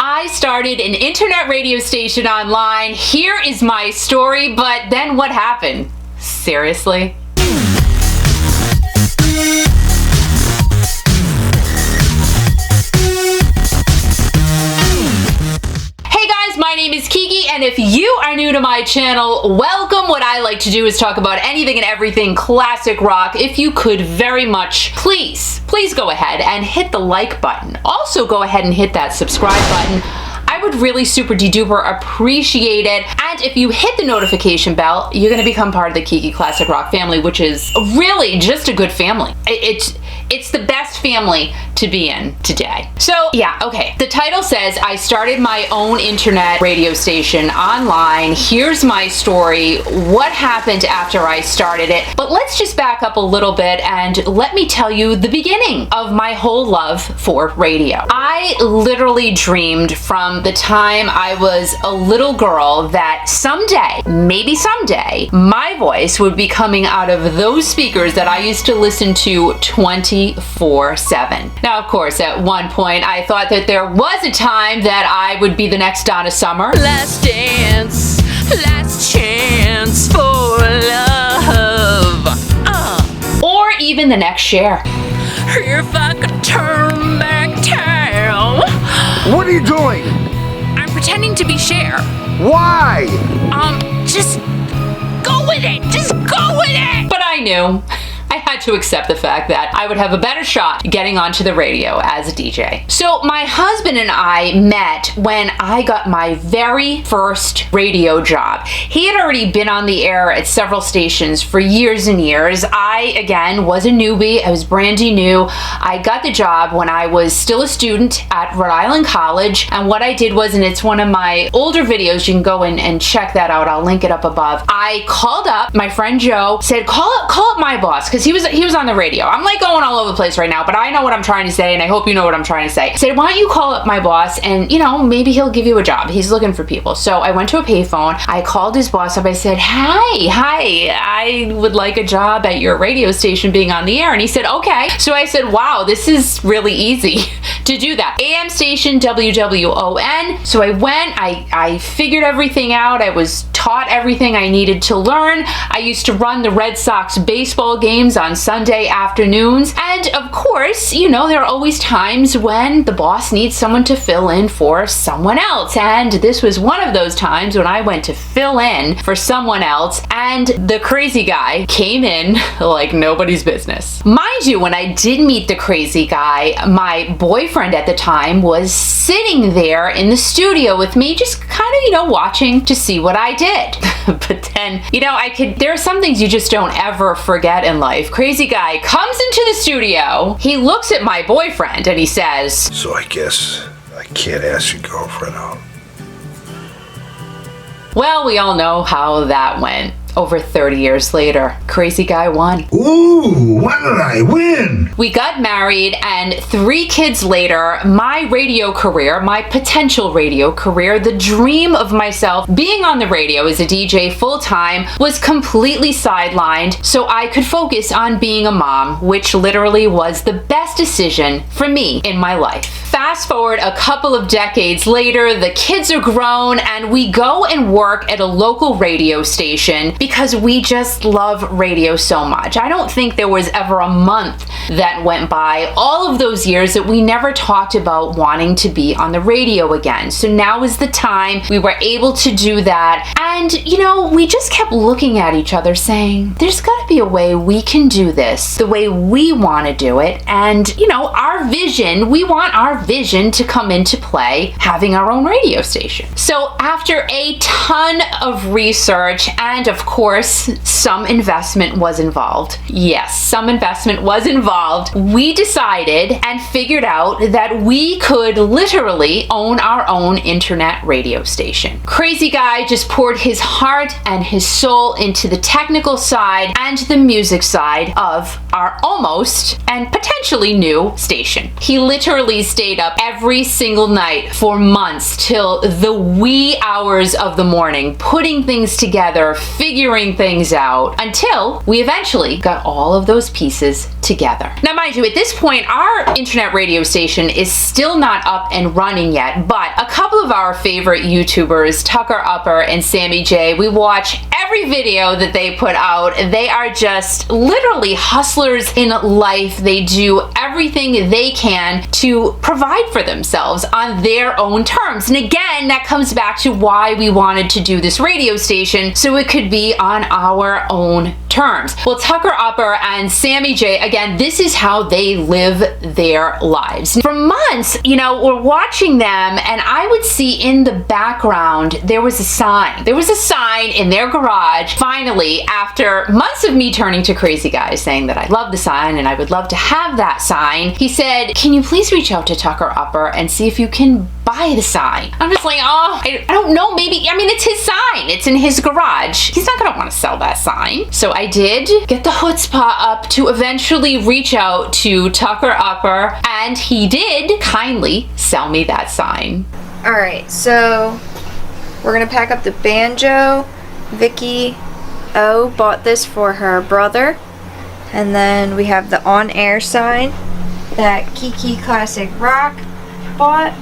I started an internet radio station online. Here is my story, but then what happened? Seriously? My name is Kiki, and if you are new to my channel, welcome. What I like to do is talk about anything and everything classic rock. If you could very much, please go ahead and hit the like button. Also go ahead and hit that subscribe button. I would really super de-duper appreciate it. And if you hit the notification bell, you're going to become part of the Kiki Classic Rock family, which is really just a good family. It's the best family to be in today. So yeah, okay. The title says, I started my own internet radio station online. Here's my story. What happened after I started it? But let's just back up a little bit and let me tell you the beginning of my whole love for radio. I literally dreamed from the time I was a little girl that someday, maybe someday, my voice would be coming out of those speakers that I used to listen to 24/7. Now, of course, at one point I thought that there was a time that I would be the next Donna Summer. Last dance, last chance for love. Or even the next Cher. If I could turn back time. What are you doing? I'm pretending to be Cher. Why? Just go with it. Just go with it. But I knew. I had to accept the fact that I would have a better shot getting onto the radio as a DJ. So my husband and I met when I got my very first radio job. He had already been on the air at several stations for years and years. I, again, was a newbie. I was brandy new. I got the job when I was still a student at Rhode Island College. And what I did was, and it's one of my older videos, you can go in and check that out. I'll link it up above. I called up my friend Joe, said, call up my boss, because he was on the radio. I'm like going all over the place right now, but I know what I'm trying to say, and I hope you know what I'm trying to say. I said, why don't you call up my boss, and maybe he'll give you a job. He's looking for people. So I went to a payphone. I called his boss up. I said, hi, I would like a job at your radio station being on the air. And he said, okay. So I said, wow, this is really easy to do that. AM station, WWON. So I went, I figured everything out. I was taught everything I needed to learn. I used to run the Red Sox baseball games on Sunday afternoons. And of course, there are always times when the boss needs someone to fill in for someone else. And this was one of those times when I went to fill in for someone else, and the crazy guy came in like nobody's business. Mind you, when I did meet the crazy guy, my boyfriend at the time was sitting there in the studio with me, just kind of, watching to see what I did. But then, there are some things you just don't ever forget in life. Crazy guy comes into the studio, he looks at my boyfriend, and he says, So I guess I can't ask your girlfriend out. well, we all know how that went. Over 30 years later, crazy guy won. Ooh, why did I win? We got married, and 3 kids later, my radio career, my potential radio career, the dream of myself being on the radio as a DJ full-time was completely sidelined so I could focus on being a mom, which literally was the best decision for me in my life. Fast forward a couple of decades later, the kids are grown, and we go and work at a local radio station because we just love radio so much. I don't think there was ever a month that went by all of those years that we never talked about wanting to be on the radio again. So now is the time. We were able to do that. And, we just kept looking at each other saying, there's got to be a way we can do this the way we want to do it. And, our vision, we want our vision to come into play, having our own radio station. So after a ton of research and, of course, some investment was involved. Yes, some investment was involved. We decided and figured out that we could literally own our own internet radio station. Crazy guy just poured his heart and his soul into the technical side and the music side of our almost and potentially new station. He literally stayed up every single night for months till the wee hours of the morning, putting things together, figuring things out, until we eventually got all of those pieces together. Now, mind you, at this point, our internet radio station is still not up and running yet, but a couple of our favorite YouTubers, Tucker Upper and Sammy J, we watch every video that they put out. They are just literally hustlers in life. They do everything they can to provide for themselves on their own terms. And again, that comes back to why we wanted to do this radio station, so it could be on our own terms. Well, Tucker Upper and Sammy J, again, this is how they live their lives. For months, we're watching them, and I would see in the background, there was a sign. There was a sign in their garage. Finally, after months of me turning to Crazy Guy saying that I love the sign and I would love to have that sign, he said, can you please reach out to Tucker Upper and see if you can buy the sign? I'm just like, oh, I don't know, maybe, it's his sign. It's in his garage. He's not gonna want to sell that sign. So I did get the chutzpah up to eventually reach out to Tucker Upper, and he did kindly sell me that sign. Alright, so we're gonna pack up the banjo. Vicky O bought this for her brother. And then we have the on-air sign that Kiki Classic Rock bought.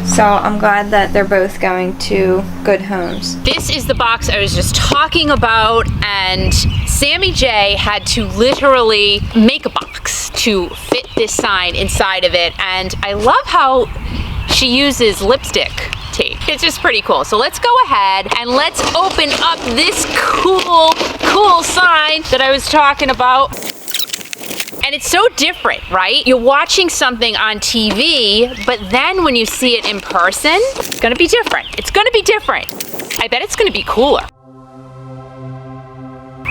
So I'm glad that they're both going to good homes. This is the box I was just talking about, and Sammy J had to literally make a box to fit this sign inside of it, and I love how she uses lipstick tape. It's just pretty cool. So let's go ahead and let's open up this cool sign that I was talking about. And it's so different, right? You're watching something on TV, but then when you see it in person, it's gonna be different. It's gonna be different. I bet it's gonna be cooler.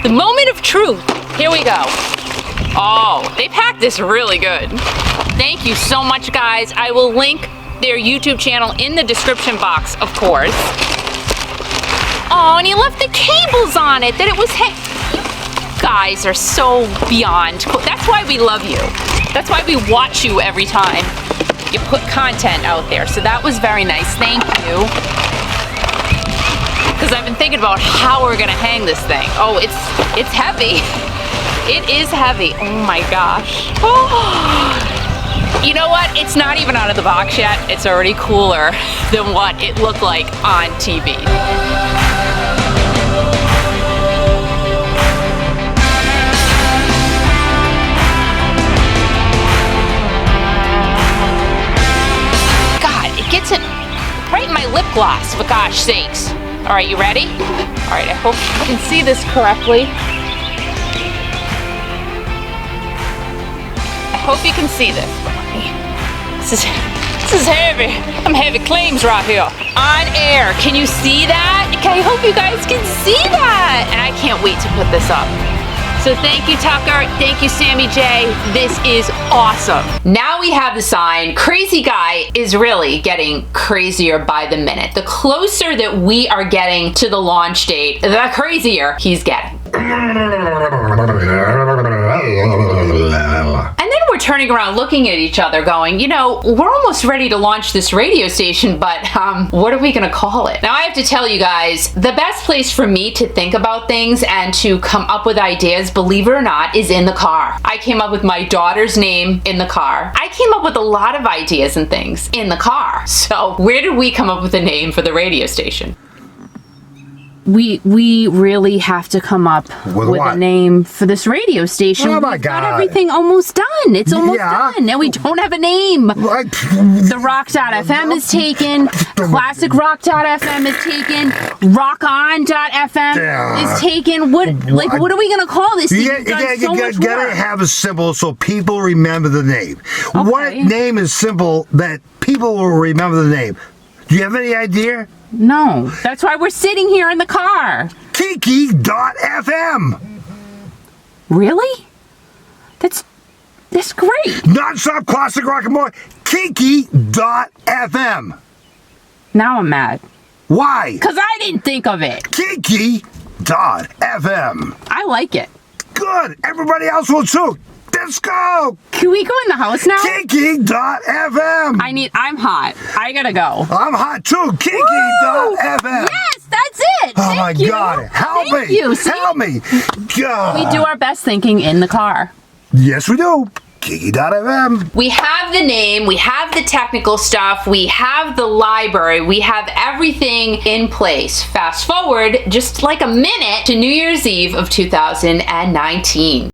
The moment of truth. Here we go. Oh, they packed this really good. Thank you so much, guys. I will link their YouTube channel in the description box, of course. Oh, and he left the cables on it, that it was guys are so beyond cool. That's why we love you. That's why we watch you every time you put content out there. So that was very nice. Thank you. Because I've been thinking about how we're gonna hang this thing. Oh, it's heavy. It is heavy. Oh my gosh. Oh. You know what? It's not even out of the box yet. It's already cooler than what it looked like on TV. Gets it right in my lip gloss, for gosh sakes. All right, you ready? All right, I hope you can see this correctly. I hope you can see this. This is heavy. I'm heavy claims right here. On air, can you see that? I hope you guys can see that. And I can't wait to put this up. So thank you, Tucker. Thank you, Sammy J. This is awesome. Now we have the sign. Crazy Guy is really getting crazier by the minute. The closer that we are getting to the launch date, the crazier he's getting. And then we're turning around looking at each other going, we're almost ready to launch this radio station, but what are we gonna call it? Now I have to tell you guys, the best place for me to think about things and to come up with ideas, believe it or not, is in the car. I came up with my daughter's name in the car. I came up with a lot of ideas and things in the car. So where did we come up with a name for the radio station? We really have to come up with a name for this radio station. Oh my We've God. got everything almost done. It's almost done. Now we don't have a name. The Rock.fm is taken. Classic Rock.fm is taken. RockOn.fm is taken. What are we going to call this? You gotta have a symbol so people remember the name. Okay. What name is simple that people will remember the name? Do you have any idea? No. That's why we're sitting here in the car. Kiki.fm. Really? That's great. Non-stop classic rock and more. Kiki.fm. Now I'm mad. Why? Because I didn't think of it. Kiki.fm. I like it. Good. Everybody else will too. Let's go. Can we go in the house now? Kiki.fm. I'm hot. I gotta go. I'm hot too. Kiki.fm. Yes, that's it. Oh my Thank you. God. Help Thank me. you. See? Help me. God. We do our best thinking in the car. Yes, we do. Kiki.fm. We have the name, we have the technical stuff, we have the library, we have everything in place. Fast forward just like a minute to New Year's Eve of 2019.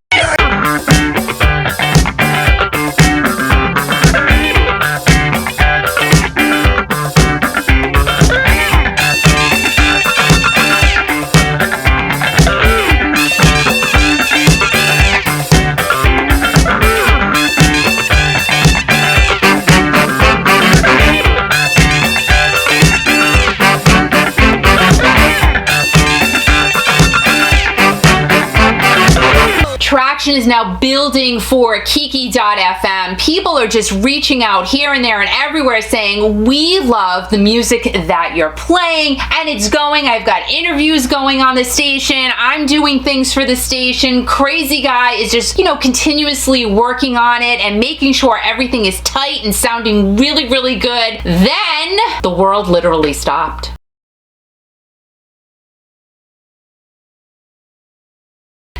Traction is now building for Kiki.fm. People are just reaching out here and there and everywhere saying, we love the music that you're playing, and it's going. I've got interviews going on the station. I'm doing things for the station. Crazy Guy is just, continuously working on it and making sure everything is tight and sounding really, really good. Then the world literally stopped.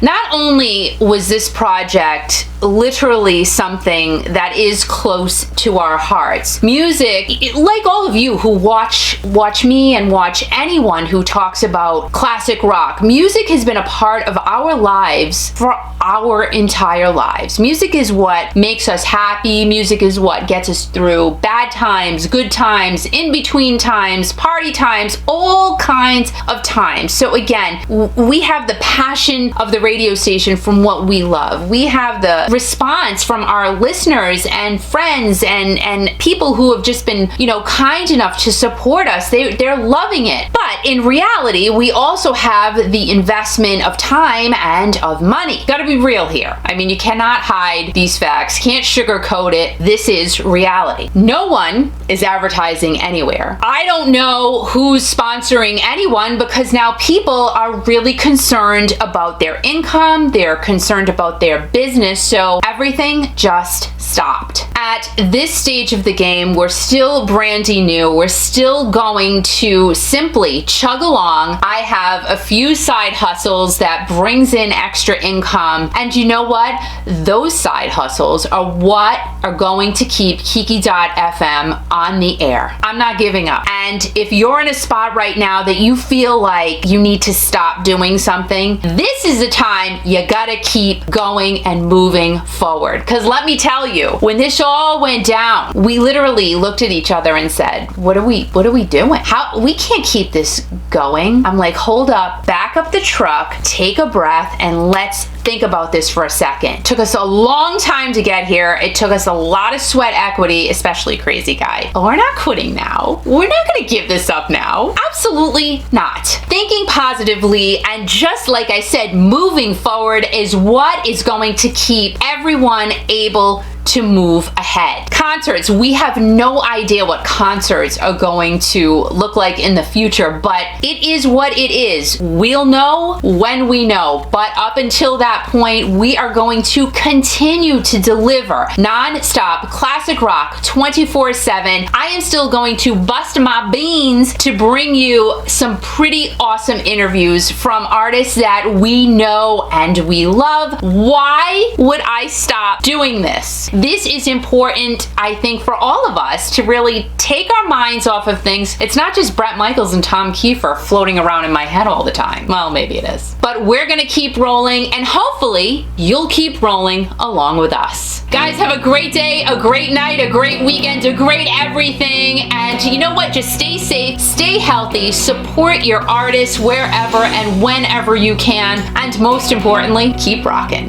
Not only was this project literally something that is close to our hearts, music, like all of you who watch me and watch anyone who talks about classic rock, music has been a part of our lives for our entire lives. Music is what makes us happy. Music is what gets us through bad times, good times, in between times, party times, all kinds of times. So again, we have the passion of the radio station from what we love. We have the response from our listeners and friends and people who have just been, kind enough to support us. They're loving it. But in reality, we also have the investment of time and of money. Gotta be real here. I mean, you cannot hide these facts. Can't sugarcoat it. This is reality. No one is advertising anywhere. I don't know who's sponsoring anyone because now people are really concerned about their income. They're concerned about their business. So everything just stopped. At this stage of the game, we're still brandy new. We're still going to simply chug along. I have a few side hustles that brings in extra income. And you know what? Those side hustles are what are going to keep Kiki.fm on the air. I'm not giving up. And if you're in a spot right now that you feel like you need to stop doing something, this is the time you gotta keep going and moving forward. Because let me tell you, when this all went down, we literally looked at each other and said, what are we doing? We can't keep this going. I'm like, hold up, back up the truck, take a breath, and let's think about this for a second. It took us a long time to get here. It took us a lot of sweat equity, especially Crazy Guy. But we're not quitting now. We're not gonna give this up now. Absolutely not. Thinking positively and just like I said, moving forward is what is going to keep everyone able to move ahead. Concerts, we have no idea what concerts are going to look like in the future, but it is what it is. We'll know when we know, but up until that point, we are going to continue to deliver non-stop classic rock 24/7. I am still going to bust my beans to bring you some pretty awesome interviews from artists that we know and we love. Why would I stop doing this? This is important, I think, for all of us to really take our minds off of things. It's not just Bret Michaels and Tom Kiefer floating around in my head all the time. Well, maybe it is. But we're gonna keep rolling, and hopefully you'll keep rolling along with us. Guys, have a great day, a great night, a great weekend, a great everything. And you know what? Just stay safe, stay healthy, support your artists wherever and whenever you can. And most importantly, keep rocking.